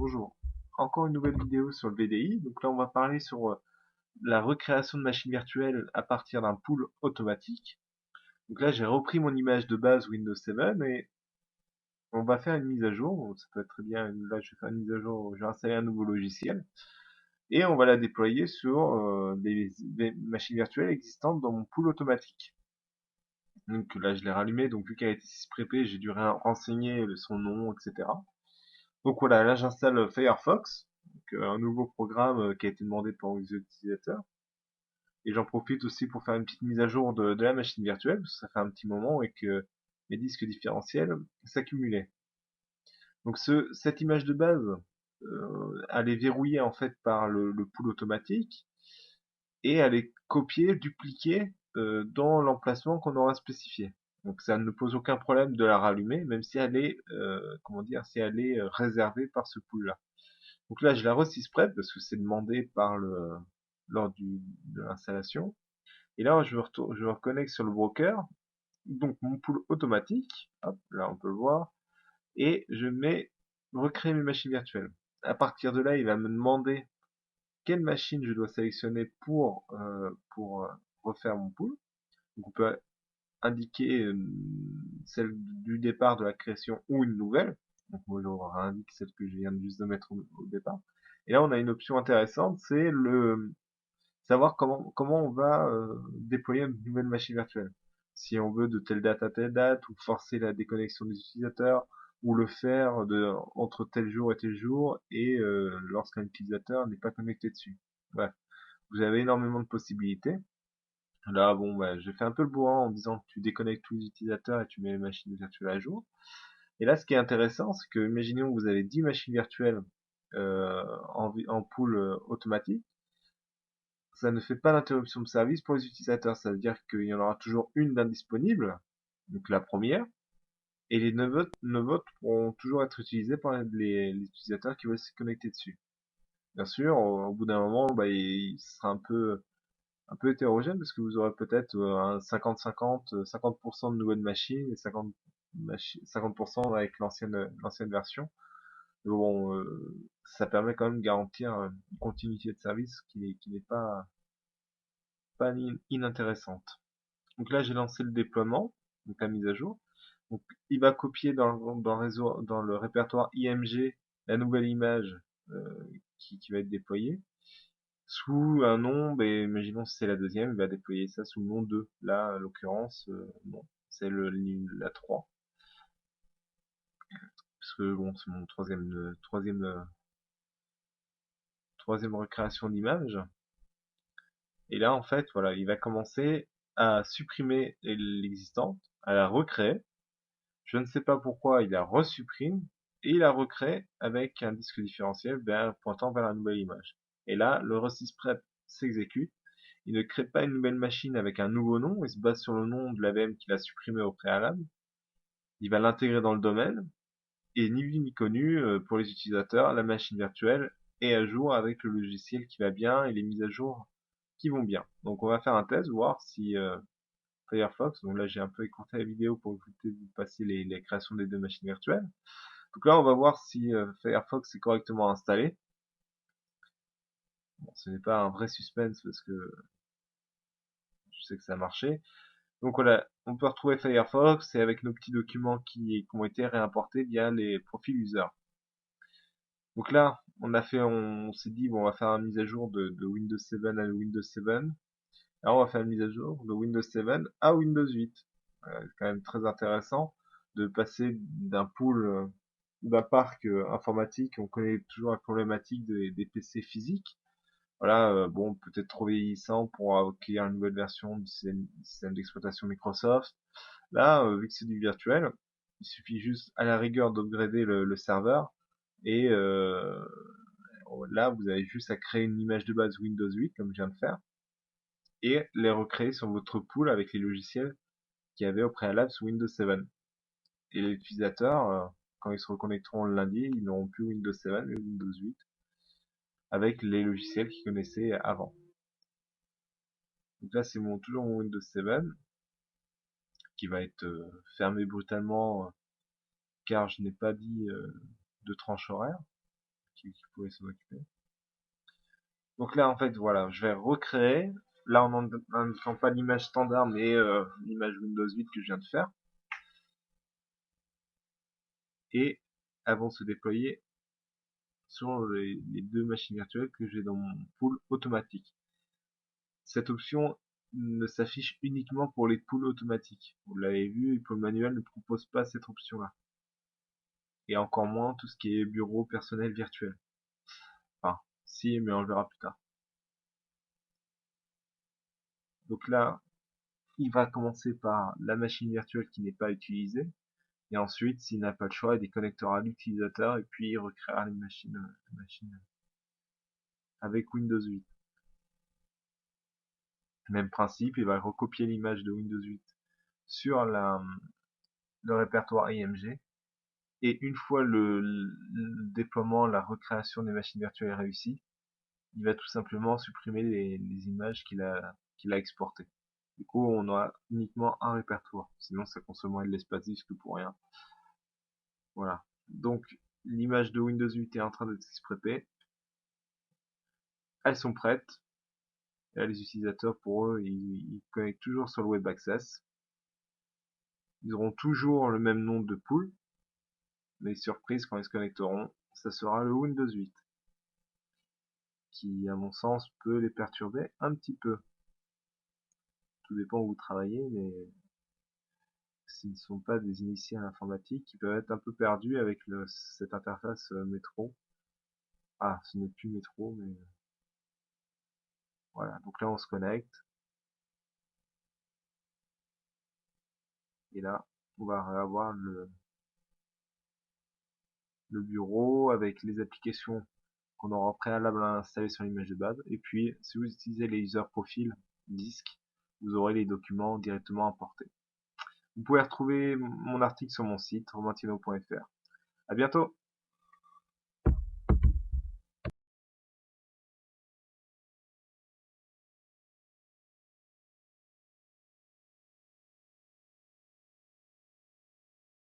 Bonjour, encore une nouvelle vidéo sur le VDI. Donc là, on va parler sur la recréation de machines virtuelles à partir d'un pool automatique. Donc là, j'ai repris mon image de base Windows 7 et on va faire une mise à jour. Donc, ça peut être très bien. Là, je vais faire une mise à jour. Je vais installer un nouveau logiciel et on va la déployer sur des machines virtuelles existantes dans mon pool automatique. Donc là, je l'ai rallumé. Donc vu qu'elle a été prépée, j'ai dû renseigner son nom, etc. Donc voilà, là j'installe Firefox, donc, un nouveau programme qui a été demandé par les utilisateurs. Et j'en profite aussi pour faire une petite mise à jour de la machine virtuelle, parce que ça fait un petit moment et que mes disques différentiels s'accumulaient. Donc cette image de base, elle est verrouillée en fait par le pool automatique et elle est copiée, dupliquée dans l'emplacement qu'on aura spécifié. Donc ça ne pose aucun problème de la rallumer, même si elle est, comment dire, si elle est réservée par ce pool-là. Donc là, je la re-sysprep parce que c'est demandé par lors de l'installation. Et là, je me reconnecte sur le broker, donc mon pool automatique. Hop, là, on peut le voir. Et je mets recréer mes machines virtuelles. À partir de là, il va me demander quelle machine je dois sélectionner pour refaire mon pool. Donc on peut indiquer celle du départ de la création ou une nouvelle. Donc moi, je indique celle que je viens juste de mettre au départ. Et là, on a une option intéressante, c'est le savoir comment on va déployer une nouvelle machine virtuelle. Si on veut de telle date à telle date, ou forcer la déconnexion des utilisateurs, ou le faire entre tel jour et tel jour, et lorsqu'un utilisateur n'est pas connecté dessus. Bref, vous avez énormément de possibilités. Là, bon, bah, j'ai fait un peu le bourrin en disant que tu déconnectes tous les utilisateurs et tu mets les machines virtuelles à jour. Et là, ce qui est intéressant, c'est que, imaginons que vous avez 10 machines virtuelles en pool automatique. Ça ne fait pas d'interruption de service pour les utilisateurs. Ça veut dire qu'il y en aura toujours une d'indisponible, donc la première, et les 9 autres pourront toujours être utilisés par les utilisateurs qui veulent se connecter dessus. Bien sûr, au bout d'un moment, bah, il sera un peu hétérogène parce que vous aurez peut-être un 50-50, 50% de nouvelles machines et 50% avec l'ancienne version. Mais bon, ça permet quand même de garantir une continuité de service qui n'est pas inintéressante. Donc là, j'ai lancé le déploiement, donc la mise à jour. Donc, il va copier dans le répertoire IMG la nouvelle image qui va être déployée sous un nom. Ben, imaginons si c'est la deuxième, il va déployer ça sous le nom 2. Là, en l'occurrence, non, c'est la 3. Parce que bon, c'est mon troisième recréation d'image. Et là, en fait, voilà, il va commencer à supprimer l'existante, à la recréer. Je ne sais pas pourquoi il la resupprime et il la recrée avec un disque différentiel pointant vers la nouvelle image. Et là, le resysprep s'exécute. Il ne crée pas une nouvelle machine avec un nouveau nom, il se base sur le nom de la VM qu'il a supprimé au préalable. Il va l'intégrer dans le domaine et ni vu ni connu pour les utilisateurs, la machine virtuelle est à jour avec le logiciel qui va bien et les mises à jour qui vont bien. Donc on va faire un test, voir si Firefox. Donc là, j'ai un peu écourté la vidéo pour vous passer les créations des deux machines virtuelles. Donc là, on va voir si Firefox est correctement installé. Bon, ce n'est pas un vrai suspense parce que je sais que ça a marché. Donc voilà, on peut retrouver Firefox et avec nos petits documents qui ont été réimportés via les profils user. Donc là, on s'est dit, bon, on va faire une mise à jour de Windows 7 à Windows 7. Là, on va faire une mise à jour de Windows 7 à Windows 8. C'est quand même très intéressant de passer d'un pool, d'un parc informatique. On connaît toujours la problématique des PC physiques. Voilà, bon, peut-être trop vieillissant pour acquérir une nouvelle version du système d'exploitation Microsoft. Là, vu que c'est du virtuel, il suffit juste à la rigueur d'upgrader le serveur et là, vous avez juste à créer une image de base Windows 8 comme je viens de faire et les recréer sur votre pool avec les logiciels qu'il y avait au préalable sous Windows 7. Et les utilisateurs, quand ils se reconnecteront le lundi, ils n'auront plus Windows 7 mais Windows 8 avec les logiciels qu'ils connaissaient avant. Donc là, c'est toujours mon Windows 7 qui va être fermé brutalement car je n'ai pas dit de tranche horaire. qui pourrait s'en occuper. Donc là, en fait, voilà, je vais recréer. Là, on n'en pas l'image standard, mais l'image Windows 8 que je viens de faire. Et elles vont se déployer sur les deux machines virtuelles que j'ai dans mon pool automatique. Cette option ne s'affiche uniquement pour les pools automatiques. Vous l'avez vu, le pool manuel ne propose pas cette option-là. Et encore moins tout ce qui est bureau personnel virtuel. Enfin, si, mais on le verra plus tard. Donc là, il va commencer par la machine virtuelle qui n'est pas utilisée. Et ensuite, s'il n'a pas le choix, il déconnectera l'utilisateur et puis il recréera les machines avec Windows 8. Même principe, il va recopier l'image de Windows 8 sur le répertoire IMG. Et une fois le déploiement, la recréation des machines virtuelles réussie, il va tout simplement supprimer les images qu'il a exportées. Du coup, on aura uniquement un répertoire. Sinon, ça consommerait de l'espace disque pour rien. Voilà. Donc, l'image de Windows 8 est en train d'être exportée. Elles sont prêtes. Et là, les utilisateurs, pour eux, ils connectent toujours sur le Web Access. Ils auront toujours le même nom de pool. Mais surprise, quand ils se connecteront, ça sera le Windows 8. Qui, à mon sens, peut les perturber un petit peu. Tout dépend où vous travaillez, mais s'ils ne sont pas des initiés à l'informatique, ils peuvent être un peu perdus avec cette interface métro. Ah, ce n'est plus métro, mais voilà. Donc là, on se connecte. Et là, on va avoir le bureau avec les applications qu'on aura préalablement installées sur l'image de base. Et puis, si vous utilisez les user profils disques, vous aurez les documents directement importés. Vous pouvez retrouver mon article sur mon site, romantino.fr. À bientôt!